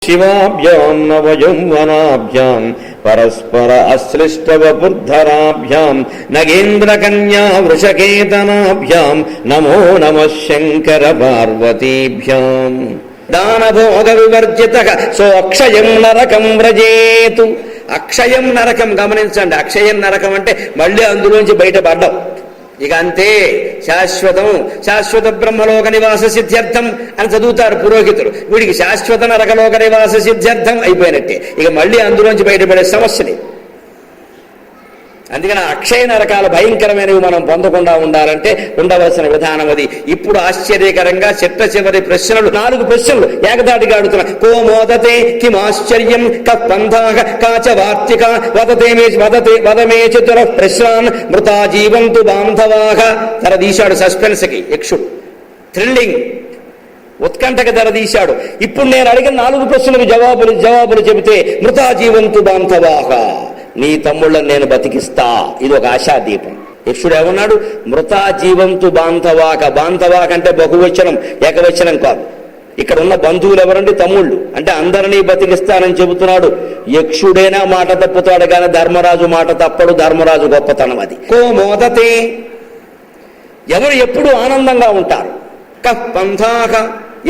శివాభ్యాం నవయౌవనాభ్యాం పరస్పర అశ్లిష్టవపుర్ధరాభ్యాం నగేంద్రకన్యా వృషకేతనాభ్యాం నమో నమః శంకర పార్వతీభ్యాం. దానభోగ వివర్జిత సోక్షయం నరకం వ్రజేతు. అక్షయం నరకం గమనించండి. అక్షయం నరకం అంటే మళ్ళీ అందులోంచి బయటపడ్డం. ఇక అంతే, శాశ్వతం శాశ్వత బ్రహ్మలోక నివాస సిద్ధ్యర్థం అని చదువుతారు పురోహితుడు. వీడికి శాశ్వత నరకలోక నివాస సిద్ధ్యర్థం అయిపోయినట్టే. ఇక మళ్ళీ అందులోంచి బయటపడే సమస్యని. అందుకని అక్షయ నరకాల భయంకరమైనవి మనం పొందకుండా ఉండాలంటే ఉండవలసిన విధానం అది. ఇప్పుడు ఆశ్చర్యకరంగా చిట్ట చివరి ప్రశ్నలు 4 ప్రశ్నలు ఏకదాటిగా అడుగుతున్నా. కో మోదతే కిం ఆశ్చర్యం కఃపంథాః కాచ వార్తిక వదమే చతుర ప్రశ్నాన్ మృతా జీవంతు బాంధవాః. తెరదీశాడు సస్పెన్స్కి యక్షుడు. థ్రిల్లింగ్, ఉత్కంఠకి తెరదీశాడు. ఇప్పుడు నేను అడిగిన 4 ప్రశ్నలకు జవాబులు చెబితే మృతా జీవంతు బాంధవాః, నీ తమ్ముళ్ళని నేను బతికిస్తా. ఇది ఒక ఆశాదీపం. యక్షుడు ఏమన్నాడు? మృతా జీవంతు బాంధవాక. బాంధవాక అంటే బహువచనం, ఏకవచనం కాదు. ఇక్కడ ఉన్న బంధువులు ఎవరండి? తమ్ముళ్ళు. అంటే అందరినీ బతికిస్తానని చెబుతున్నాడు. యక్షుడైనా మాట తప్పుతాడు కానీ ధర్మరాజు మాట తప్పడు. ధర్మరాజు గొప్పతనం అది. కో మోదతే, ఎవరు ఎప్పుడూ ఆనందంగా ఉంటారు. కః పంథాః,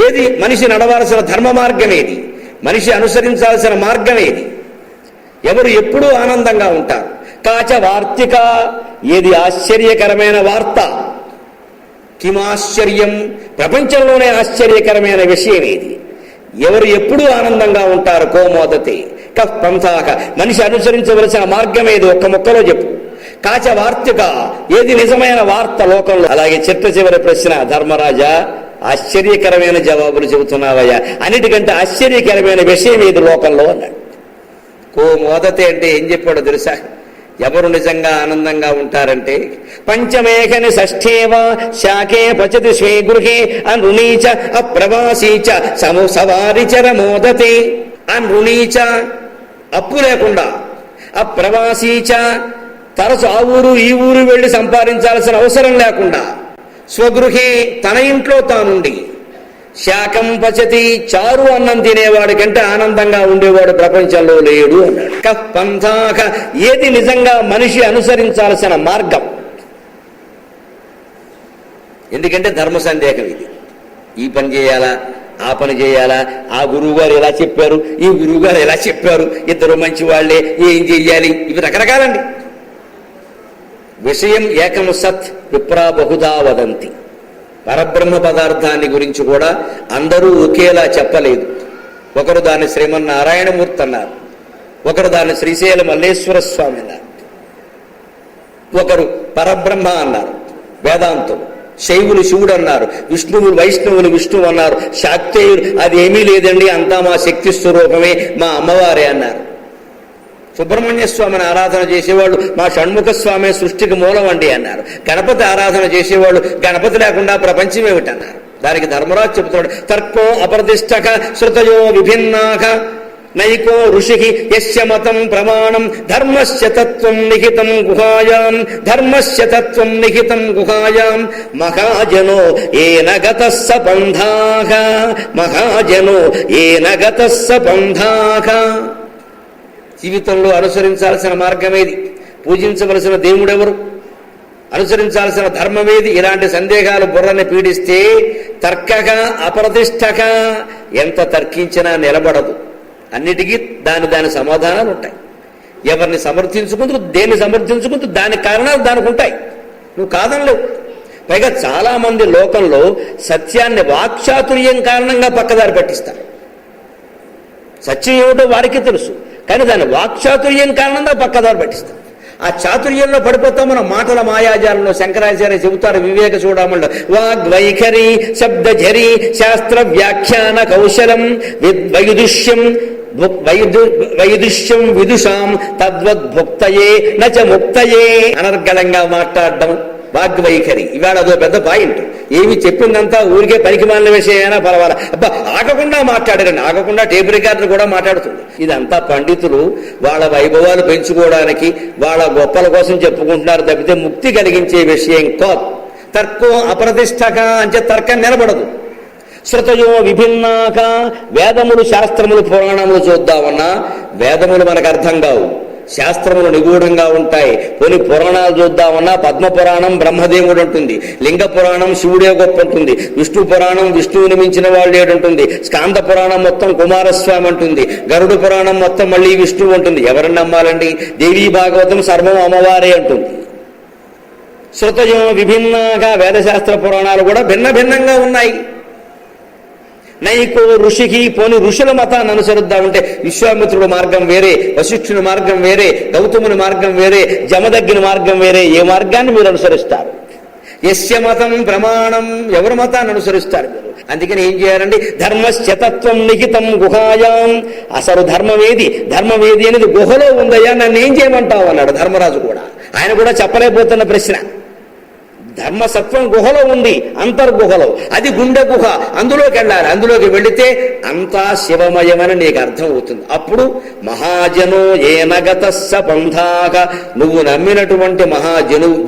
ఏది మనిషి నడవాల్సిన ధర్మ మార్గం ఏది, మనిషి అనుసరించాల్సిన మార్గం ఏది, ఎవరు ఎప్పుడూ ఆనందంగా ఉంటారు. కాచ వార్తిక, ఏది ఆశ్చర్యకరమైన వార్త. కిమాశ్చర్యం, ప్రపంచంలోనే ఆశ్చర్యకరమైన విషయం ఏది, ఎవరు ఎప్పుడూ ఆనందంగా ఉంటారు. కోమోదతే కః పంథాః, మనిషి అనుసరించవలసిన మార్గం ఏది, ఒక్క ముక్కలో చెప్పు. కాచ వార్తిక, ఏది నిజమైన వార్త లోకంలో. అలాగే చిట్ట చివరి ప్రశ్న, ధర్మరాజా ఆశ్చర్యకరమైన జవాబులు చెబుతున్నావయ్యా, అన్నిటికంటే ఆశ్చర్యకరమైన విషయం ఏది లోకంలో అన్నాడు. కో మోదతే అంటే ఏం చెప్పాడో తెలుసా? ఎవరు నిజంగా ఆనందంగా ఉంటారంటే పంచమేఘని షష్ఠేవ శాఖే పచతి స్వే గృహే అనృణీచ అప్రవాసీచ సవారిచర మోదతే. అనృణీచ, అప్పు లేకుండా, అప్రవాసీచ, తరచు ఆ ఊరు ఈ ఊరు వెళ్ళి సంపాదించాల్సిన అవసరం లేకుండా, స్వగృహే, తన ఇంట్లో తానుండి, శాకం పచతి, చారు అన్నం తినేవాడి కంటే ఆనందంగా ఉండేవాడు ప్రపంచంలో లేడు అన్నాడు. కః పంథాః, ఏది నిజంగా మనిషి అనుసరించాల్సిన మార్గం. ఎందుకంటే ధర్మ సందేహం ఇది. ఈ పని చేయాలా, ఆ పని చేయాలా, ఆ గురువు గారు ఎలా చెప్పారు, ఈ గురువు గారు ఎలా చెప్పారు, ఇద్దరు మంచి వాళ్లే, ఏం చెయ్యాలి, ఇవి రకరకాలండి. విషయం ఏకం సత్ విప్రా బహుదా వదంతి. పరబ్రహ్మ పదార్థాన్ని గురించి కూడా అందరూ ఒకేలా చెప్పలేదు. ఒకరు దాన్ని శ్రీమన్నారాయణమూర్తి అన్నారు, ఒకరు దాన్ని శ్రీశైల మల్లేశ్వర స్వామి అన్నారు, ఒకరు పరబ్రహ్మ అన్నారు వేదాంతులు, శైవులు శివుడు అన్నారు, విష్ణువులు వైష్ణవులు విష్ణువు అన్నారు, శాక్తేయులు అది ఏమీ లేదండి అంతా మా శక్తి స్వరూపమే, మా అమ్మవారే అన్నారు. సుబ్రహ్మణ్య స్వామిని ఆరాధన చేసేవాళ్ళు మా షణ్ముఖ స్వామి సృష్టికి మూలం అండి అన్నారు. గణపతి ఆరాధన చేసేవాళ్ళు గణపతి లేకుండా ప్రపంచం ఏమిటన్నారు. దానికి ధర్మరాజు చెబుతున్నాడు, తర్కో అప్రతిష్టక శృతయో విభిన్నాక నైకో ఋషికి యస్య మతం ప్రమాణం ధర్మస్య తత్వం నిహితం గుహాయాం, ధర్మస్య తత్వం నిహితం గుహాయాం, మహాజనో ఏన గతః స పంథాః, మహాజనో ఏన గతః స పంథాః. జీవితంలో అనుసరించాల్సిన మార్గమేది, పూజించవలసిన దేవుడెవరు, అనుసరించాల్సిన ధర్మమేది, ఇలాంటి సందేహాలు బుర్రని పీడిస్తే తర్కక అప్రతిష్టక, ఎంత తర్కించినా నిలబడదు. అన్నిటికీ దాని సమాధానాలు ఉంటాయి. ఎవరిని సమర్థించుకుంటూ దేన్ని సమర్థించుకుంటూ దాని కారణాలు దానికి ఉంటాయి. నువ్వు కాదనలేవు. పైగా చాలా మంది లోకంలో సత్యాన్ని వాక్చాతుర్యం కారణంగా పక్కదారి పట్టిస్తారు. సత్యం ఏమిటో వారికి తెలుసు, కానీ దాన్ని వాక్చాతుర్యం కారణంగా పక్కదారి పట్టిస్తాం. ఆ చాతుర్యంలో పడిపోతాం మనం. మాటల మాయాజాలంలో శంకరాచార్య చెబుతారు వివేక చూడమండ, వాగ్వైఖరి శబ్దఝరి శాస్త్ర వ్యాఖ్యాన కౌశలం వైదుష్యం విదుషాం తద్వద్భుక్తయే నచ ముక్తయే. అనర్గళంగా మాట్లాడడం వాగ్వైఖరి. ఇవాళ అదో పెద్ద పాయింట్. ఏమి చెప్పిందంతా ఊరికే పనికిమాలిన విషయమైనా పర్వాలా, అబ్బా ఆగకుండా మాట్లాడారండి, ఆగకుండా టేప్ రికార్డర్ కూడా మాట్లాడుతుంది. ఇదంతా పండితులు వాళ్ళ వైభవాలు పెంచుకోవడానికి వాళ్ళ గొప్పల కోసం చెప్పుకుంటున్నారు తప్పితే ముక్తి కలిగించే విషయం కాదు. తర్కం అప్రతిష్టక అంటే తర్కం నిలబడదు. శృతయో విభిన్నాక, వేదములు శాస్త్రములు పురాణములు చూద్దామన్నా వేదములు మనకు అర్థం కావు, శాస్త్రములు నిగూఢంగా ఉంటాయి. కొన్ని పురాణాలు చూద్దామన్నా పద్మ పురాణం బ్రహ్మదేవుడు ఉంటుంది, లింగ పురాణం శివుడే గొప్ప ఉంటుంది, విష్ణు పురాణం విష్ణువుని మించిన వాళ్ళే ఉంటుంది, స్కాంద పురాణం మొత్తం కుమారస్వామి అంటుంది, గరుడు పురాణం మొత్తం మళ్ళీ విష్ణువు ఉంటుంది. ఎవరిని నమ్మాలండి? దేవీ భాగవతం సర్వం అమ్మవారే అంటుంది. శృతయో విభిన్నాగా, వేదశాస్త్ర పురాణాలు కూడా భిన్న భిన్నంగా ఉన్నాయి. నైకో ఋషికి, పోని ఋషుల మతాన్ని అనుసరిద్దామంటే విశ్వామిత్రుడు మార్గం వేరే, వశిష్ఠుని మార్గం వేరే, గౌతముని మార్గం వేరే, జమదగ్ని మార్గం వేరే. ఏ మార్గాన్ని మీరు అనుసరిస్తారు? యస్య మతం ప్రమాణం, ఎవరి మతాన్ని అనుసరిస్తారు మీరు? అందుకని ఏం చేయాలండి? ధర్మశ్చతత్వం నిహితం గుహాయాం. అసలు ధర్మమేది అనేది గుహలో ఉందయ్యా, నన్ను ఏం చేయమంటావు అన్నాడు ధర్మరాజు కూడా. ఆయన కూడా చెప్పలేకపోతున్న ప్రశ్న. ధర్మసత్వం గుహలో ఉంది, అంతర్గుహలో. అది గుండె గుహ, అందులోకి వెళ్ళాలి. అందులోకి వెళితే అంతా శివమయమని నీకు అర్థం అవుతుంది. అప్పుడు మహాజనో ఏనగత పంథాక, నువ్వు నమ్మినటువంటి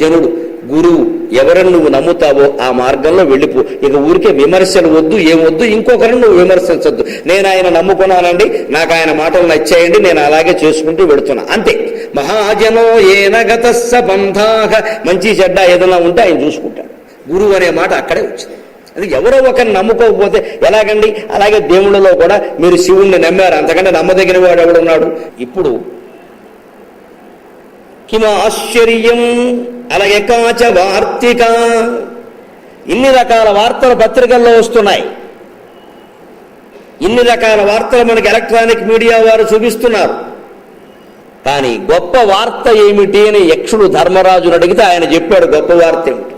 జనుడు గురువు ఎవరిని నువ్వు నమ్ముతావో ఆ మార్గంలో వెళ్ళిపో. ఇక ఊరికే విమర్శలు వద్దు, ఏమొద్దు, ఇంకొకరిని నువ్వు విమర్శించొద్దు. నేను ఆయన నమ్ముకున్నానండి, నాకు ఆయన మాటలు నచ్చాయండి, నేను అలాగే చేసుకుంటూ వెళుతున్నా, అంతే. మహాజనో ఏనగత పంథాక, మంచి చెడ్డ ఏదైనా ఉంటే ఆయన చూసుకుంటాడు. గురువు అనే మాట అక్కడే వచ్చింది. అది ఎవరో ఒకరిని నమ్ముకోకపోతే ఎలాగండి? అలాగే దేవుళ్ళలో కూడా మీరు శివుణ్ణి నమ్మారు, అంతకంటే నమ్మదగిన వాడు ఎవడున్నాడు? ఇప్పుడు కిమ ఆశ్చర్యం, అలాగే కాచ వార్తిక, ఇన్ని రకాల వార్తలు పత్రికల్లో వస్తున్నాయి. ఇన్ని రకాల వార్తలు మనకి ఎలక్ట్రానిక్ మీడియా వారు చూపిస్తున్నారు. కానీ గొప్ప వార్త ఏమిటి అని యక్షుడు ధర్మరాజును అడిగితే ఆయన చెప్పాడు గొప్ప వార్త ఏమిటి.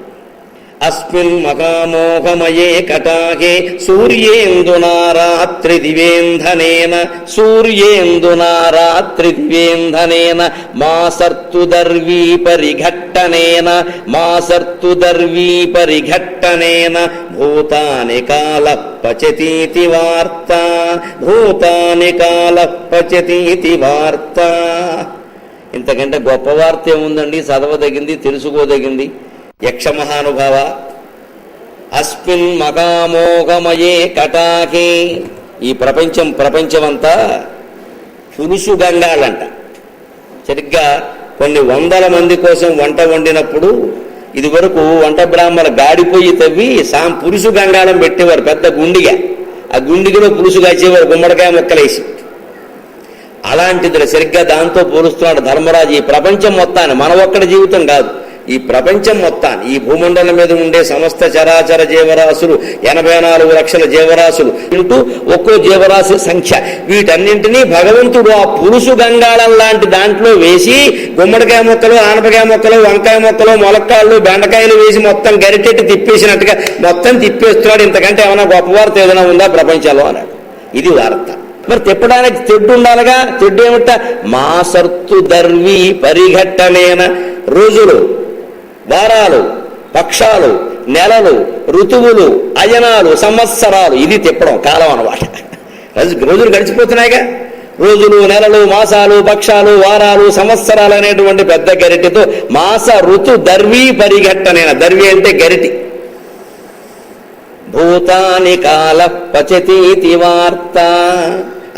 అస్మిన్ మహామోహమయే కటాకే సూర్యేందునా రాత్రి దివేంధనేన, సూర్యేందునా రాత్రి దివేంధనేన మాసర్తు దర్వీ పరిఘట్టనేన, మాసర్తు దర్వీ పరిఘట్టనేన భూతాని కాల పచతీతి వార్త, భూతాని కాల పచతీతి వార్త. ఇంతకంటే గొప్ప వార్త ఏముందండి? చదవదగింది, తెలుసుకోదగింది. యక్ష మహానుభావ, అస్మిన్ మగామోగమయే కటాకే, ఈ ప్రపంచమంతా పురుషు గంగాళ్ళంట. సరిగ్గా కొన్ని వందల మంది కోసం వంట వండినప్పుడు ఇదివరకు వంట బ్రాహ్మణ గాడిపోయి తవ్వి పురుషు గంగాళం పెట్టేవారు, పెద్ద గుండిగా. ఆ గుండిగలో పురుషు కాచేవారు గుమ్మడికాయ మొక్కలేసి. అలాంటిది సరిగ్గా దాంతో పోలుస్తున్నాడు ధర్మరాజు. ఈ ప్రపంచం మొత్తాన్ని, మన ఒక్కడి జీవితం కాదు, ఈ ప్రపంచం మొత్తాన్ని, ఈ భూమండలం మీద ఉండే సమస్త చరాచర జీవరాశులు, 84 లక్షల జీవరాశులు ఇంటూ ఒక్కో జీవరాశి సంఖ్య, వీటన్నింటినీ భగవంతుడు ఆ పురుషు గంగాళం లాంటి దాంట్లో వేసి గుమ్మడికాయ మొక్కలు, ఆనపకాయ మొక్కలు, వంకాయ మొక్కలు, మొలక్కాళ్ళు, బెండకాయలు వేసి మొత్తం గరిటెట్టి తిప్పేసినట్టుగా మొత్తం తిప్పేస్తున్నాడు. ఇంతకంటే ఏమైనా గొప్ప వార్త ఏదైనా ఉందా ప్రపంచంలో అన్నాడు. ఇది వార్త. మరి తిప్పడానికి తెడ్డు ఉండాలిగా. తెడ్డు ఏమిట? మాసర్తు దర్వీ పరిఘట్టనేన, రోజులు, వారాలు, పక్షాలు, నెలలు, ఋతువులు, అయనాలు, సంవత్సరాలు, ఇది తిప్పడం కాలం అన్నమాట. రోజులు గడిచిపోతున్నాయిగా. రోజులు, నెలలు, మాసాలు, పక్షాలు, వారాలు, సంవత్సరాలు అనేటువంటి పెద్ద గరిటితో మాస ఋతు దర్వీ పరిఘట్టనేన, దర్వి అంటే గరిటి. భూతాని కాల పచతీతి వార్త,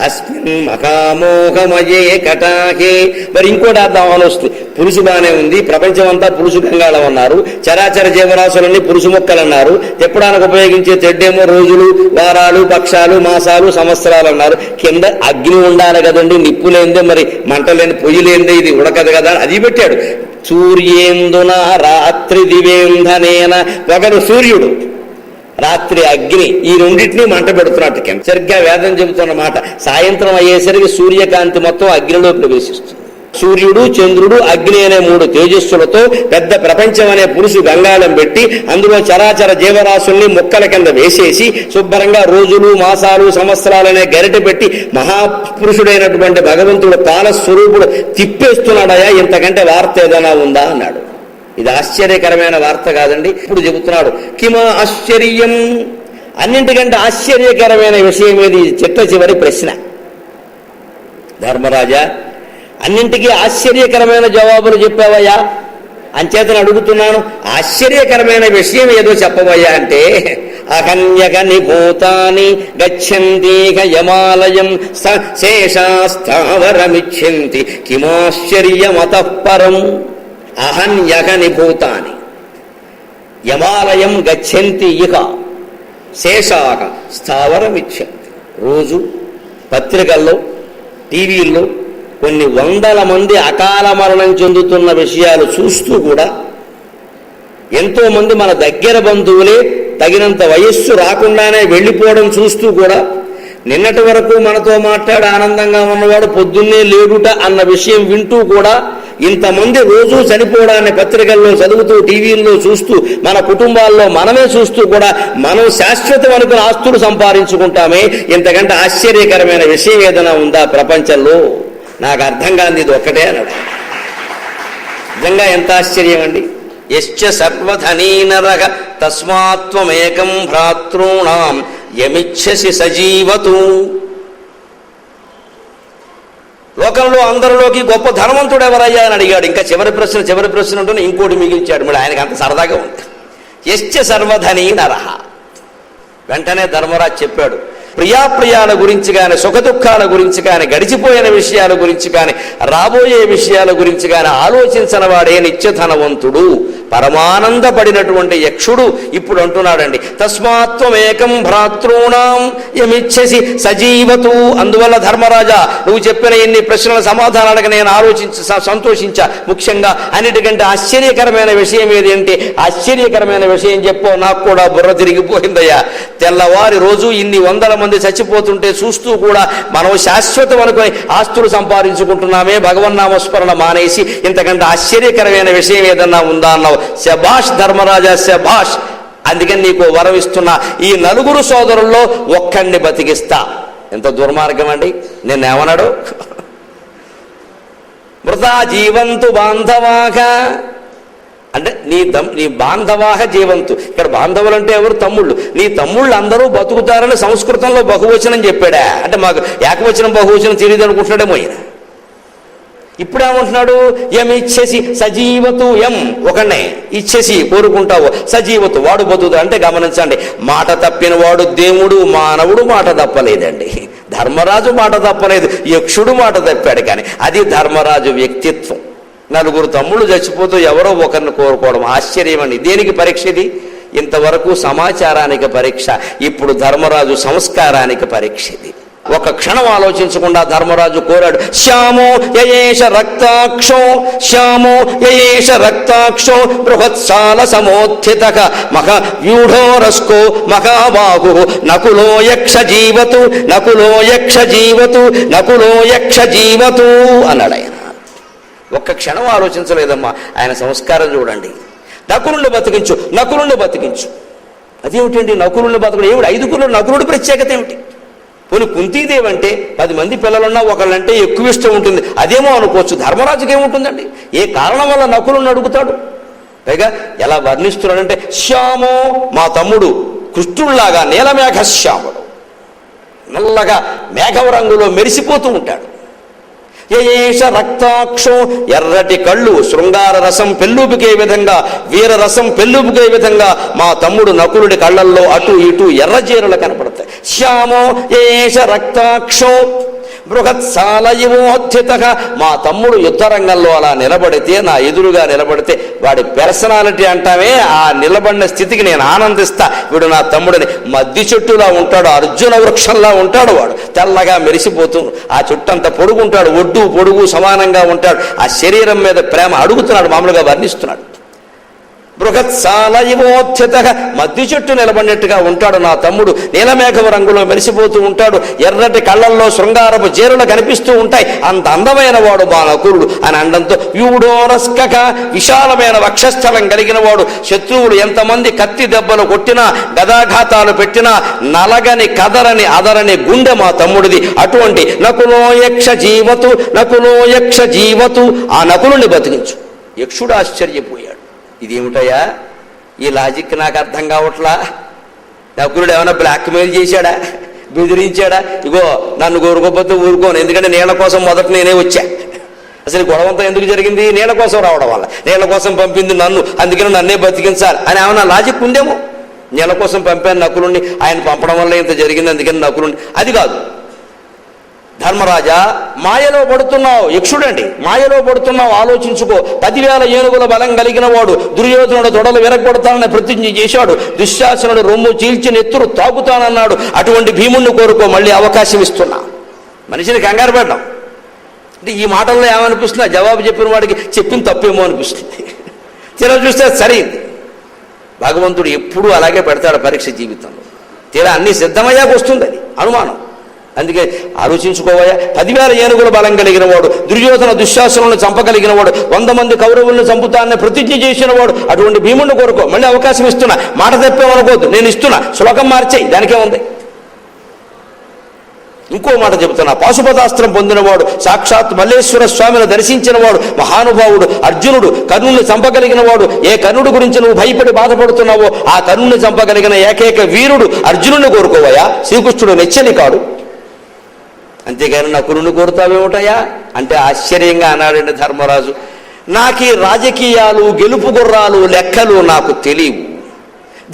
అస్మిన్ మహామోహమయే కటాకే. మరి ఇంకోటి అర్థం ఆలోచిస్తుంది. పురుషు బానే ఉంది, ప్రపంచం అంతా పురుషు గంగాళం అన్నారు, చరాచర జీవరాశులన్నీ పురుషు మొక్కలు అన్నారు, తిప్పడానికి ఉపయోగించే తెడ్డేమో రోజులు, వారాలు, పక్షాలు, మాసాలు, సంవత్సరాలు అన్నారు. కింద అగ్ని ఉండాలి కదండి, నిప్పు లేనిదే మరి మంట లేని పొయ్యి లేనిదే ఇది ఉడకదు కదా, అది పెట్టాడు. సూర్యేందున రాత్రి దివేంధనేన, ఒకడు సూర్యుడు, రాత్రి అగ్ని, ఈ రెండింటినీ మంట పెడుతున్నట్టు కింద. సరిగ్గా వేదం చెబుతున్న మాట, సాయంత్రం అయ్యేసరికి సూర్యకాంతి మొత్తం అగ్నిలో ప్రవేశిస్తుంది. సూర్యుడు, చంద్రుడు, అగ్ని అనే 3 తేజస్సులతో పెద్ద ప్రపంచం అనే పురుషు గంగాళం పెట్టి అందులో చరాచర జీవరాశుల్ని మొక్కల కింద వేసేసి శుభ్రంగా రోజులు, మాసాలు, సంవత్సరాలనే గరిటె పెట్టి మహాపురుషుడైనటువంటి భగవంతుడు కాలస్వరూపుడు తిప్పేస్తున్నాడయా, ఇంతకంటే వార్త ఏదైనా ఉందా అన్నాడు. ఇది ఆశ్చర్యకరమైన వార్త కాదండి. ఇప్పుడు చెబుతున్నాడు కిమ ఆశ్చర్యం, అన్నింటికంటే ఆశ్చర్యకరమైన విషయం ఏది? చిట్ట చివరి ప్రశ్న. ధర్మరాజా, అన్నింటికీ ఆశ్చర్యకరమైన జవాబులు చెప్పావయ్యా, అంచేతను అడుగుతున్నాను, ఆశ్చర్యకరమైన విషయం ఏదో చెప్పవయ్యా అంటే అహన్యగని భూతాని గచ్చంతీహ యమాలయం శేషాస్థావరమిచ్చంతి కిమాశ్చర్యమతః పరం. అహన్యగని భూతాని యమాలయం గచ్చంతి ఇహ శేషాక స్థావరమిచ్చంతి. రోజు పత్రికల్లో, టీవీల్లో కొన్ని వందల మంది అకాల మరణం చెందుతున్న విషయాలు చూస్తూ కూడా, ఎంతోమంది మన దగ్గర బంధువులే తగినంత వయస్సు రాకుండానే వెళ్ళిపోవడం చూస్తూ కూడా, నిన్నటి వరకు మనతో మాట్లాడి ఆనందంగా ఉన్నవాడు పొద్దున్నే లేడుట అన్న విషయం వింటూ కూడా, ఇంతమంది రోజూ చనిపోవడాన్ని పత్రికల్లో చదువుతూ, టీవీల్లో చూస్తూ, మన కుటుంబాల్లో మనమే చూస్తూ కూడా మనం శాశ్వతం అనుకున్న ఆస్తులు సంపాదించుకుంటామే. ఇంతకంటే ఆశ్చర్యకరమైన విషయం ఏదైనా ఉందా ప్రపంచంలో? నాకు అర్థం కాదు, ఇది ఒక్కటే అన్నాడు. నిజంగా ఎంత ఆశ్చర్యం అండి. యశ్చ సర్వధనీనరగ తస్మాత్వమేకం భ్రాతॄణాం యమిచ్చసి సజీవతు. లోకంలో అందరిలోకి గొప్ప ధనవంతుడు ఎవరయ్యా అని అడిగాడు. ఇంకా చివరి ప్రశ్న ఉంటూనే ఇంకోటి మిగిల్చాడు. మరి ఆయనకు అంత సరదాగా ఉంది. యశ్చ సర్వధనీనరః. వెంటనే ధర్మరాజు చెప్పాడు, ప్రియాప్రియాల గురించి కానీ, సుఖదుఖాల గురించి కానీ, గడిచిపోయిన విషయాల గురించి కానీ, రాబోయే విషయాల గురించి కానీ ఆలోచించిన వాడే నిత్యధనవంతుడు, పరమానందపడినటువంటి యక్షుడు. ఇప్పుడు అంటున్నాడండి, తస్మాత్వమేకం భ్రాతॄణాం యమిచ్చసి సజీవతు. అందువల్ల ధర్మరాజా, నువ్వు చెప్పిన ఇన్ని ప్రశ్నల సమాధానాలకు నేను సంతోషించా. ముఖ్యంగా అన్నిటికంటే ఆశ్చర్యకరమైన విషయం ఏది అంటే, ఆశ్చర్యకరమైన విషయం చెప్పో, నాకు కూడా బుర్ర తిరిగిపోయిందయ్యా. తెల్లవారి రోజు ఇన్ని వందల మంది చచ్చిపోతుంటే చూస్తూ కూడా మనం శాశ్వతం అనుకుని ఆస్తులు సంపాదించుకుంటున్నామే, భగవన్నామస్మరణ మానేసి. ఇంతకంటే ఆశ్చర్యకరమైన విషయం ఏదన్నా ఉందా అన్నావు. శభాష్ ధర్మరాజా, శభాష్. అందుకని నీకు వరం ఇస్తున్నా, ఈ నలుగురు సోదరుల్లో ఒక్కడిని బతికిస్తా. ఎంత దుర్మార్గం అండి. నేనేమన్నాడు, మృతా జీవంతు బాంధవాగా అంటే నీ బాంధవాహ జీవంతు. ఇక్కడ బాంధవులు అంటే ఎవరు? తమ్ముళ్ళు. నీ తమ్ముళ్ళు అందరూ బతుకుతారని సంస్కృతంలో బహువచనం చెప్పాడా? అంటే మాకు ఏకవచనం బహువచనం తెలియదు అనుకుంటున్నాడేమో ఈయన. ఇప్పుడేమంటున్నాడు, ఇచ్చేసి సజీవతు. ఒకనే ఇచ్చేసి కోరుకుంటావు, సజీవతు వాడు బతుకుతాడు. అంటే గమనించండి, మాట తప్పిన వాడు దేవుడు, మానవుడు మాట తప్పలేదండి. ధర్మరాజు మాట తప్పలేదు, యక్షుడు మాట తప్పాడు. కానీ అది ధర్మరాజు వ్యక్తిత్వం. నలుగురు తమ్ముళ్ళు చచ్చిపోతూ ఎవరో ఒకరిని కోరుకోవడం ఆశ్చర్యం అండి. దేనికి పరీక్ష ఇది? ఇంతవరకు సమాచారానికి పరీక్ష, ఇప్పుడు ధర్మరాజు సంస్కారానికి పరీక్ష ఇది. ఒక క్షణం ఆలోచించకుండా ధర్మరాజు కోరాడు, శ్యామో యయేష రక్తాక్షో, శ్యామో యయేష రక్తాక్షో బృహత్సాల సమోత్థితః మహ వ్యూఢోరస్కో మహాబాహు నకులో యక్ష జీవతు, నకులో యక్ష జీవతు, నకులో యక్ష జీవతు అన్నాడు ఆయన. ఒక్క క్షణం ఆలోచించలేదమ్మా. ఆయన సంస్కారం చూడండి. నకులుని బతికించు, నకులుని బతికించు. అదేమిటండి నకులుని బతకడం? ఏమిటి? ఐదుగురు నకులుడి ప్రత్యేకత ఏమిటి? పోనీ కుంతీదేవి అంటే 10 మంది పిల్లలున్నా ఒకళ్ళంటే ఎక్కువ ఇష్టం ఉంటుంది, అదేమో అనుకోవచ్చు. ధర్మరాజుకి ఏముంటుందండి? ఏ కారణం వల్ల నకులుని అడుగుతాడు? పైగా ఎలా వర్ణిస్తున్నాడంటే, శ్యామో మా తమ్ముడు కృష్ణుడిలాగా నీలమేఘశ్యాముడు, నల్లగా మేఘవ రంగులో మెరిసిపోతూ ఉంటాడు. యయేష రక్తాక్షో ఎర్రటి కళ్ళు శృంగార రసం పెళ్ళుబికే విధంగా, వీర రసం పెళ్ళుబికే విధంగా మా తమ్ముడు నకులుడి కళ్ళల్లో అటు ఇటు ఎర్రజీరలు కనపడతాయి. శ్యామో యయేష రక్తాక్షో బృహత్సాల ఇవోత్థితః. మా తమ్ముడు యుద్ధ రంగంలో అలా నిలబడితే, నా ఎదురుగా నిలబడితే, వాడి పర్సనాలిటీ అంటామే, ఆ నిలబడిన స్థితికి నేను ఆనందిస్తా. వీడు నా తమ్ముడిని. మద్ది చెట్టులా ఉంటాడు, అర్జున వృక్షంలా ఉంటాడు. వాడు తెల్లగా మెరిసిపోతూ, ఆ చుట్టంతా పొడుగుంటాడు, ఒడ్డు పొడుగు సమానంగా ఉంటాడు. ఆ శరీరం మీద ప్రేమ అడుగుతున్నాడు, మామూలుగా వర్ణిస్తున్నాడు. బృహత్సాల ఇవోత్థితః, మద్ది చెట్టు నిలబడినట్టుగా ఉంటాడు నా తమ్ముడు. నీలమేఘవ రంగులో మెరిసిపోతూ ఉంటాడు. ఎర్రటి కళ్ళల్లో శృంగారపు జీరలు కనిపిస్తూ ఉంటాయి. అంత అందమైన వాడు మా నకులుడు అని అండంతో, వ్యూఢోరస్కక విశాలమైన వక్షస్థలం కలిగిన వాడు. శత్రువులు ఎంతమంది కత్తి దెబ్బలు కొట్టినా, గదాఘాతాలు పెట్టినా నలగని కదరని అదరని గుండె మా తమ్ముడిది. అటువంటి నకులో యక్ష జీవతు, నకులో యక్ష జీవతు. ఆ నకులుని బతికించు. యక్షుడు ఆశ్చర్యపోయాడు. ఇదేమిటయ్యా ఈ లాజిక్? నాకు అర్థం కావట్లా. నకులుడు ఏమైనా బ్లాక్మెయిల్ చేశాడా, బెదిరించాడా? ఇగో నన్ను కోరుకోకపోతే ఊరుకోను, ఎందుకంటే నీళ్ళ కోసం మొదట నేనే వచ్చా. అసలు గొడవంతా ఎందుకు జరిగింది? నీళ్ళ కోసం రావడం వల్ల. నీళ్ళ కోసం పంపింది నన్ను, అందుకని నన్నే బతికించాలి అని ఏమన్నా లాజిక్ ఉందేమో? నెల కోసం పంపాను నకులుణ్ణి, ఆయన పంపడం వల్ల ఇంత జరిగింది అందుకని నకులుణ్ణి, అది కాదు. ధర్మరాజా, మాయలో పడుతున్నావు, యక్షుడండి, మాయలో పడుతున్నావు, ఆలోచించుకో. 10,000 ఏనుగుల బలం కలిగిన వాడు దుర్యోధనుడు తొడలు విరగొడతానని ప్రతిజ్ఞ చేశాడు. దుశ్శాసనుడు రొమ్ము చీల్చి నెత్తురు తాగుతానన్నాడు. అటువంటి భీముణ్ణి కోరుకో, మళ్ళీ అవకాశం ఇస్తున్నా. మనిషిని కంగారు పెట్టడం అంటే ఈ మాటల్లో ఏమనిపిస్తుందో జవాబు చెప్పిన వాడికి చెప్పింది తప్పేమో అనిపిస్తుంది. తీరా చూస్తే సరైంది. భగవంతుడు ఎప్పుడూ అలాగే పెడతాడు పరీక్ష జీవితంలో. తీరా అన్ని సిద్ధమయ్యాక వస్తుంది అది అనుమానం. అందుకే ఆలోచించుకోవయా. 10,000 ఏనుగుల బలం కలిగిన వాడు, దుర్యోధన దుశ్శాసనులను చంపగలిగిన వాడు, 100 మంది కౌరవులను చంపుతానని ప్రతిజ్ఞ చేసిన వాడు, అటువంటి భీముడిని కోరుకో, మళ్ళీ అవకాశం ఇస్తున్నా. మాట తప్పేమనుకోవద్దు, నేను ఇస్తున్నా, శ్లోకం మార్చేయి, దానికే ఉంది. ఇంకో మాట చెబుతున్నా. పాశుపతాస్త్రం పొందినవాడు, సాక్షాత్ మల్లేశ్వర స్వామిని దర్శించిన వాడు, మహానుభావుడు అర్జునుడు, కర్ణుని చంపగలిగిన వాడు. ఏ కర్ణుడి గురించి నువ్వు భయపడి బాధపడుతున్నావో ఆ కర్ణుని చంపగలిగిన ఏకైక వీరుడు అర్జునుడిని కోరుకోవయా. శ్రీకృష్ణుడు నెచ్చని కాడు. అంతేగాని నకులుని కోరుతావేమిటయా అంటే ఆశ్చర్యంగా అన్నాడండి ధర్మరాజు. నాకీ రాజకీయాలు, గెలుపు గుర్రాలు, లెక్కలు నాకు తెలియవు.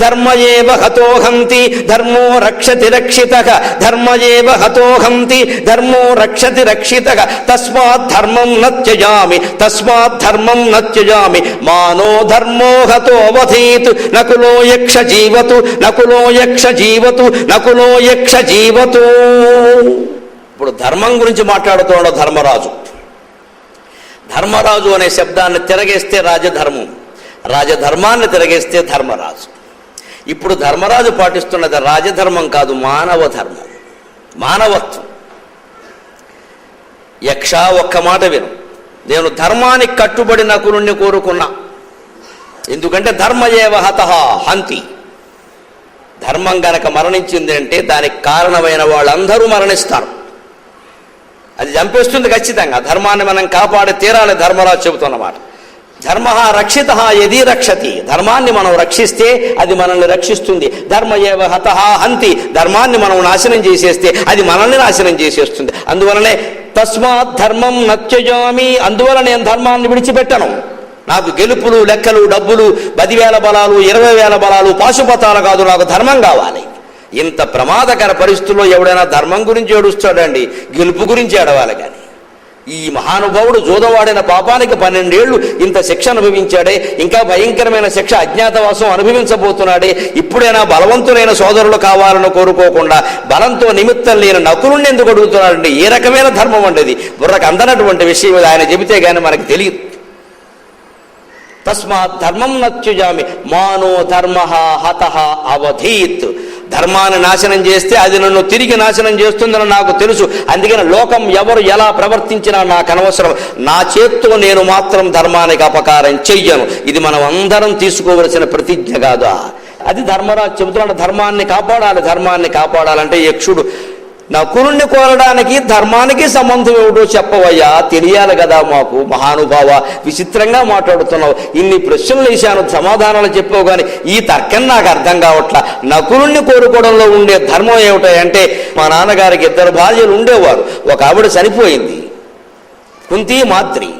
ధర్మయేవ హతోహంతి ధర్మో రక్షతి రక్షితః, ధర్మయేవ హతోహంతి ధర్మో రక్షతి రక్షితః, తస్మాత్ ధర్మం నత్యజామి, తస్మాత్ ధర్మం నత్యజామి, మానో ధర్మో హతో వధీత్, నకులో యక్ష జీవతు, నకులో యక్ష జీవతు, నకులో యక్ష జీవతు. ఇప్పుడు ధర్మం గురించి మాట్లాడుతున్నాడు ధర్మరాజు. ధర్మరాజు అనే శబ్దాన్ని తిరగేస్తే రాజధర్మం, రాజధర్మాన్ని తిరగేస్తే ధర్మరాజు. ఇప్పుడు ధర్మరాజు పాటిస్తున్నది రాజధర్మం కాదు, మానవ ధర్మం, మానవత్వం. యక్ష ఒక్క మాట విను, నేను ధర్మానికి కట్టుబడి నకులుణ్ణి కోరుకున్నా. ఎందుకంటే ధర్మయేవ హతః హంతి. ధర్మం గనక మరణించింది అంటే దానికి కారణమైన వాళ్ళందరూ మరణిస్తారు. అది చంపేస్తుంది ఖచ్చితంగా. ధర్మాన్ని మనం కాపాడి తీరాలి. ధర్మరాజు చెబుతున్నమాట. ధర్మ రక్షిత యది రక్షతి, ధర్మాన్ని మనం రక్షిస్తే అది మనల్ని రక్షిస్తుంది. ధర్మయేవ హతః హంతి, ధర్మాన్ని మనం నాశనం చేసేస్తే అది మనల్ని నాశనం చేసేస్తుంది. అందువలనే తస్మాత్ ధర్మం నత్యజామి, అందువల్ల నేను ధర్మాన్ని విడిచిపెట్టను. నాకు గెలుపులు, లెక్కలు, డబ్బులు, 10,000 బలాలు, 20,000 బలాలు, పాశుపతాలు కాదు, నాకు ధర్మం కావాలి. ఇంత ప్రమాదకర పరిస్థితుల్లో ఎవడైనా ధర్మం గురించి ఏడుస్తాడండి, గెలుపు గురించి ఏడవాలి. కానీ ఈ మహానుభావుడు జోదవాడిన పాపానికి 12 ఏళ్లు ఇంత శిక్ష అనుభవించాడే, ఇంకా భయంకరమైన శిక్ష అజ్ఞాతవాసం అనుభవించబోతున్నాడే. ఇప్పుడైనా బలవంతులైన సోదరులు కావాలని కోరుకోకుండా బలంతో నిమిత్తం లేని నకులుణ్ణి ఎందుకు అడుగుతున్నాడండి? ఏ రకమైన ధర్మం అండి? బుర్రకు అందనటువంటి విషయం ఆయన చెబితే గానీ మనకు తెలియదు. తస్మాత్ ధర్మం నత్యుజామి, మానో ధర్మ హతః అవధీత్. ధర్మాన్ని నాశనం చేస్తే అది నన్ను తిరిగి నాశనం చేస్తుందని నాకు తెలుసు. అందుకని లోకం ఎవరు ఎలా ప్రవర్తించినా నాకు అనవసరం. నా చేత్తో నేను మాత్రం ధర్మానికి అపకారం చెయ్యను. ఇది మనం అందరం తీసుకోవలసిన ప్రతిజ్ఞ కాదా? అది ధర్మరాజు చెబుతున్నాడు. ధర్మాన్ని కాపాడాలి. ధర్మాన్ని కాపాడాలంటే యక్షుడు నకులుణ్ణి కోరడానికి ధర్మానికి సంబంధం ఏమిటో చెప్పవయ్యా, తెలియాలి కదా మాకు. మహానుభావ, విచిత్రంగా మాట్లాడుతున్నావు. ఇన్ని ప్రశ్నలు వేశాను, సమాధానాలు చెప్పావు, కానీ ఈ తర్కం నాకు అర్థం కావట్లా. నకులుణ్ణి కోరుకోవడంలో ఉండే ధర్మం ఏమిటంటే, మా నాన్నగారికి 2 భార్యలు ఉండేవారు. ఒక ఆవిడ చనిపోయింది, కుంతి మాద్రి.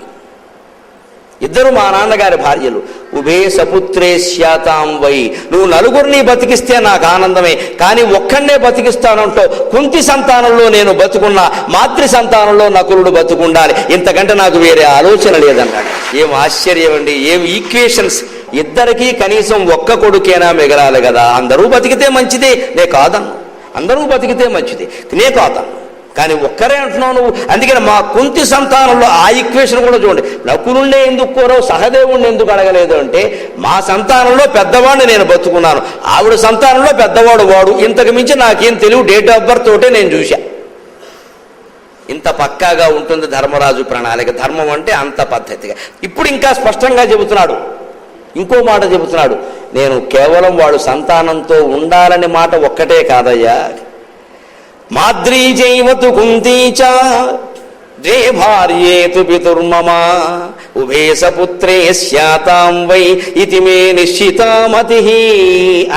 2 మా నాన్నగారి భార్యలు. ఉభే సపుత్రే స్యాతాం వై, నువ్వు 4గురిని బతికిస్తే నాకు ఆనందమే, కానీ ఒక్కడే బతికిస్తానంటో. కుంతి సంతానంలో నేను బతుకున్నా, మాతృ సంతానంలో నకులుడు బతుకుండాలి. ఇంతకంటే నాకు వేరే ఆలోచన లేదన్నాడు. ఏం ఆశ్చర్యం అండి, ఏం ఈక్వేషన్స్! ఇద్దరికీ కనీసం ఒక్క కొడుకేనా మిగలాలి కదా. అందరూ బతికితే మంచిదే, నే కాదన్ను. అందరూ బతికితే మంచిది, నే కాదన్ను. కానీ ఒక్కరే అంటున్నావు నువ్వు. అందుకని మా కుంతి సంతానంలో ఆ ఈక్వేషన్ కూడా చూడండి. నకులుండే ఎందుకు కోరవు, సహదేవుణ్ణి ఎందుకు అడగలేదు అంటే, మా సంతానంలో పెద్దవాడిని నేను బతుకున్నాను, ఆవిడ సంతానంలో పెద్దవాడు వాడు, ఇంతకు మించి నాకేం తెలియదు. డేట్ ఆఫ్ బర్త్ తోటే నేను చూశా. ఇంత పక్కాగా ఉంటుంది ధర్మరాజు ప్రణాళిక. ధర్మం అంటే అంత పద్ధతిగా. ఇప్పుడు ఇంకా స్పష్టంగా చెబుతున్నాడు. ఇంకో మాట చెబుతున్నాడు. నేను కేవలం వాడు సంతానంతో ఉండాలని మాట ఒక్కటే కాదయ్యా. మాద్రీ చైవతు కుంతీ చ ద్వే భార్యేతు పితుర్మమ ఉభే సపుత్రే స్యాతాం వై ఇతి మే నిశ్చితామతి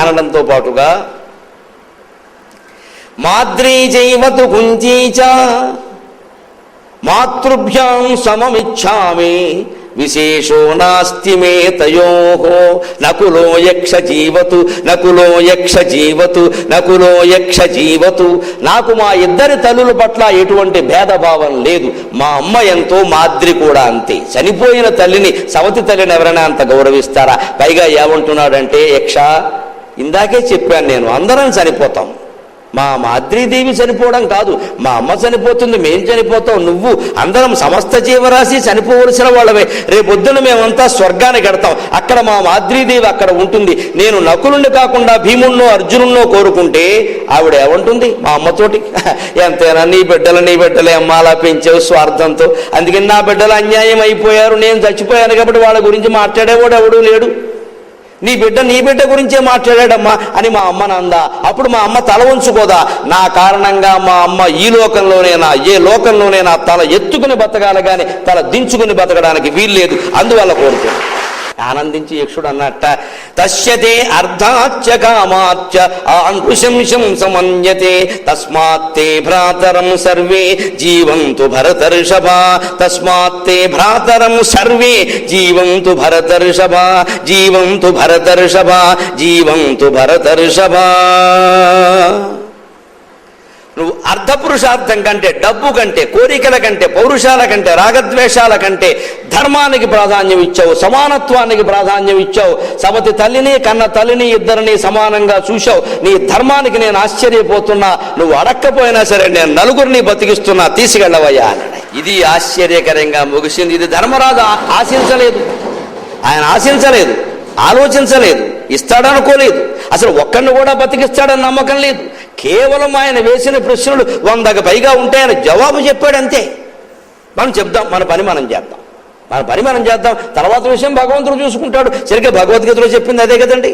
అనడంతో పాటుగా మాద్రీ చైవతు కుంతీ చ మాతృభ్యాం సమమిచ్ఛామి విశేషో నాస్తి మే తయోః నకులో యక్ష జీవతు నకులో యక్ష జీవతు నకులో యక్ష జీవతు. నాకు మా ఇద్దరి తల్లుల పట్ల ఎటువంటి భేదభావం లేదు. మా అమ్మ ఎంతో, మాద్రి కూడా అంతే. చనిపోయిన తల్లిని, సవతి తల్లిని ఎవరైనా అంత గౌరవిస్తారా? పైగా ఏమంటున్నాడంటే, యక్ష, ఇందాకే చెప్పాను నేను, అందరం చనిపోతాం. మా మాద్రీదేవి చనిపోవడం కాదు, మా అమ్మ చనిపోతుంది, మేం చనిపోతాం, నువ్వు, అందరం సమస్త జీవరాశి చనిపోవలసిన వాళ్ళమే. రేపొద్దున మేమంతా స్వర్గానికి గడతాం, అక్కడ మా మాద్రీదేవి అక్కడ ఉంటుంది. నేను నకులుణ్ణి కాకుండా భీముణ్ణో అర్జునున్నో కోరుకుంటే ఆవిడ ఏమంటుంది మా అమ్మతోటి? ఎంతైనా నీ బిడ్డలే అమ్మ, అలా పెంచావు స్వార్థంతో, అందుకని నా బిడ్డలు అన్యాయం అయిపోయారు, నేను చచ్చిపోయాను కాబట్టి వాళ్ళ గురించి మాట్లాడేవాడు ఎవడూ లేడు, నీ బిడ్డ గురించే మాట్లాడాడమ్మా అని మా అమ్మ నందా. అప్పుడు మా అమ్మ తల ఉంచుకోదా? నా కారణంగా మా అమ్మ ఈ లోకంలోనేనా, ఏ లోకంలోనేనా తల ఎత్తుకుని బతకాలి కానీ తల దించుకుని బతకడానికి వీల్లేదు, అందువల్ల కోరుతాను. ఆనందించి యక్షుడు అన్నట్ట, తస్యతే అర్ధాచ్చ కామాచ్చ ఆంకుశంశం సమన్యతే తస్మాత్తే భ్రాతరం సర్వే జీవంతు భరతర్షభ తస్మాత్తే భ్రాతరం సర్వే జీవంతు భరతర్షభ జీవంతు భరతర్షభ జీవంతు భరతర్షభ. నువ్వు అర్ధపురుషార్థం కంటే, డబ్బు కంటే, కోరికల కంటే, పౌరుషాల కంటే, రాగద్వేషాల కంటే ధర్మానికి ప్రాధాన్యం ఇచ్చావు, సమానత్వానికి ప్రాధాన్యం ఇచ్చావు. సవతి తల్లిని కన్న తల్లిని ఇద్దరిని సమానంగా చూశావు. నీ ధర్మానికి నేను ఆశ్చర్యపోతున్నా. నువ్వు అడక్కపోయినా సరే నేను నలుగురిని బతికిస్తున్నా, తీసుకెళ్ళవయ్యా అన్నాడు. ఇది ఆశ్చర్యకరంగా ముగిసింది. ఇది ధర్మరాజు ఆశించలేదు, ఆయన ఆశించలేదు, ఆలోచించలేదు, ఇస్తాడనుకోలేదు, అసలు ఒక్కడిని కూడా బతికిస్తాడని నమ్మకం లేదు. కేవలం ఆయన వేసిన ప్రశ్నలు 100కు పైగా ఉంటే ఆయన జవాబు చెప్పాడంతే. మనం చెప్దాం, మన పని మనం చేద్దాం, తర్వాత విషయం భగవంతుడు చూసుకుంటాడు. సరిగ్గా భగవద్గీతలో చెప్పింది అదే కదండి.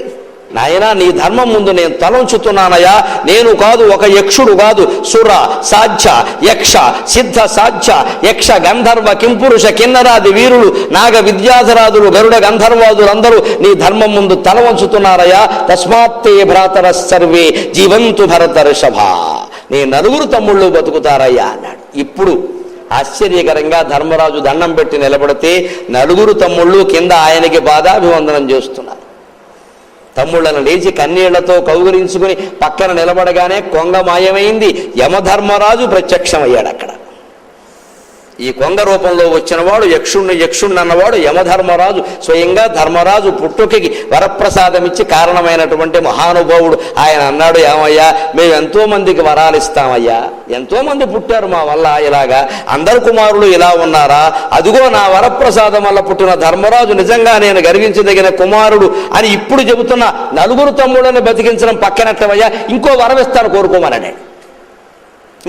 నాయనా, నీ ధర్మం ముందు నేను తలంచుతున్నానయా. నేను కాదు, ఒక యక్షుడు కాదు, సుర సాధ్య యక్ష సిద్ధ సాధ్య యక్ష గంధర్వ కింపురుష కిన్నరాది వీరులు నాగ విద్యాధరాదులు గరుడ గంధర్వాదులందరూ నీ ధర్మం ముందు తల వంచుతున్నారయా. తస్మాత్తే భ్రాతర సర్వే జీవంతు భరతర్షభ. నీ నలుగురు తమ్ముళ్ళు బతుకుతారయ్యా అన్నాడు. ఇప్పుడు ఆశ్చర్యకరంగా ధర్మరాజు దండం పెట్టి నిలబడితే నలుగురు తమ్ముళ్ళు కింద ఆయనకి బాధాభివందనం చేస్తున్నారు. తమ్ముళ్లను లేచి కన్నీళ్లతో కౌగిలించుకుని పక్కన నిలబడగానే కొంగ మాయమైంది. యమధర్మరాజు ప్రత్యక్షమయ్యాడు అక్కడ. ఈ కొంగ రూపంలో వచ్చినవాడు యక్షుణ్ణి అన్నవాడు యమధర్మరాజు. స్వయంగా ధర్మరాజు పుట్టుకకి వరప్రసాదం ఇచ్చి కారణమైనటువంటి మహానుభావుడు. ఆయన అన్నాడు, ఏమయ్యా, మేము ఎంతో మందికి వరాలు ఇస్తామయ్యా, ఎంతో మంది పుట్టారు మా వల్ల, ఇలాగా అందరు కుమారులు ఇలా ఉన్నారా? అదిగో నా వరప్రసాదం వల్ల పుట్టిన ధర్మరాజు నిజంగా నేను గర్వించదగిన కుమారుడు అని ఇప్పుడు చెబుతున్న నలుగురు తమ్ముళ్ళని బతికించడం పక్కనట్టవయ్యా, ఇంకో వరం ఇస్తాను కోరుకోమన్నాడు.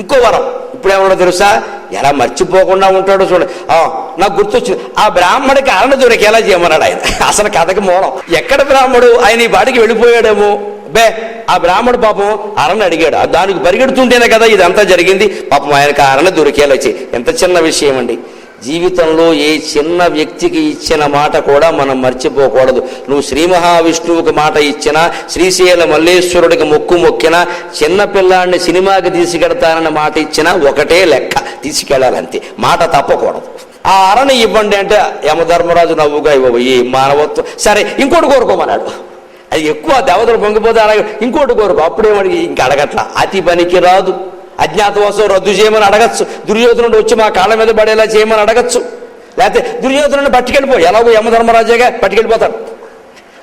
ఇంకో వరం ఇప్పుడు ఏమన్నా తెలుసా? ఎలా మర్చిపోకుండా ఉంటాడో చూడ. నాకు గుర్తొచ్చింది, ఆ బ్రాహ్మడికి అరణ దొరికేలా చేయమన్నాడు ఆయన. అసలు కథకి మూలం. ఎక్కడ బ్రాహ్మడు? ఆయన ఈ బాడికి వెళ్ళిపోయాడేమో. ఆ బ్రాహ్మడు పాపం అరణ అడిగాడు. దానికి పరిగెడుతుంటేనే కదా ఇదంతా జరిగింది. పాపం ఆయనకు అరణ దొరికేలా చేయి. ఎంత చిన్న విషయం అండి. జీవితంలో ఏ చిన్న వ్యక్తికి ఇచ్చిన మాట కూడా మనం మర్చిపోకూడదు. నువ్వు శ్రీ మహావిష్ణువుకి మాట ఇచ్చినా, శ్రీశైల మల్లేశ్వరుడికి మొక్కినా, చిన్నపిల్లాడిని సినిమాకి తీసుకెడతానన్న మాట ఇచ్చినా ఒకటే లెక్క, తీసుకెళ్లాలంతే, మాట తప్పకూడదు. ఆ అరని ఇవ్వండి అంటే యమధర్మరాజు నవ్వుగా ఇవ్వవు, ఈ మానవత్వం. సరే ఇంకోటి కోరుకోమన్నాడు. అది ఎక్కువ దేవతలు పొంగిపోతే అలాగే ఇంకోటి కోరుకో. అప్పుడేమడిగి ఇంక అడగట్లా. అతి పనికి రాదు, అజ్ఞాతవాసం రద్దు చేయమని అడగచ్చు. దుర్యోధనుడు వచ్చి మా కాళ్ళ మీద పడేలా చేయమని అడగచ్చు. లేకపోతే దుర్యోధనుడిని పట్టుకెళ్ళిపో, ఎలాగో యమధర్మరాజేగా పట్టుకెళ్ళిపోతాడు,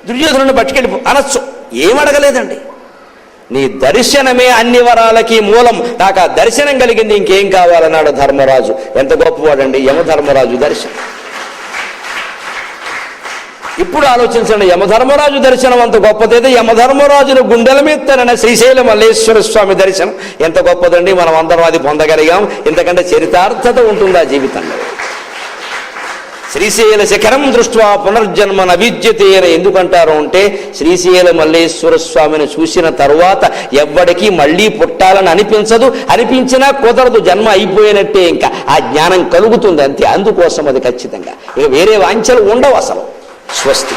దుర్యోధనుడిని పట్టుకెళ్ళిపో అనొచ్చు. ఏమడగలేదండి. నీ దర్శనమే అన్ని వరాలకి మూలం, నాకు ఆ దర్శనం కలిగింది, ఇంకేం కావాలన్నాడు ధర్మరాజు. ఎంత గొప్పవాడండి యమధర్మరాజు దర్శనం. ఇప్పుడు ఆలోచించండి, యమధర్మరాజు దర్శనం అంత గొప్పదైతే యమధర్మరాజును గుండెల మీద తన శ్రీశైల మల్లేశ్వర స్వామి దర్శనం ఎంత గొప్పదండి. మనం అందరం అది పొందగలిగాం. ఇంతకంటే చరితార్థత ఉంటుందా జీవితంలో? శ్రీశైల శిఖరం దృష్ట్యా పునర్జన్మ నవిద్యతే అని ఎందుకంటారు అంటే, శ్రీశైల మల్లేశ్వర స్వామిని చూసిన తరువాత ఎవ్వడికి మళ్ళీ పుట్టాలని అనిపించదు, అనిపించినా కుదరదు, జన్మ అయిపోయినట్టే, ఇంకా ఆ జ్ఞానం కలుగుతుంది అంతే. అందుకోసం అది ఖచ్చితంగా ఇక వేరే వాంఛలు ఉండవు అసలు. స్వస్తి.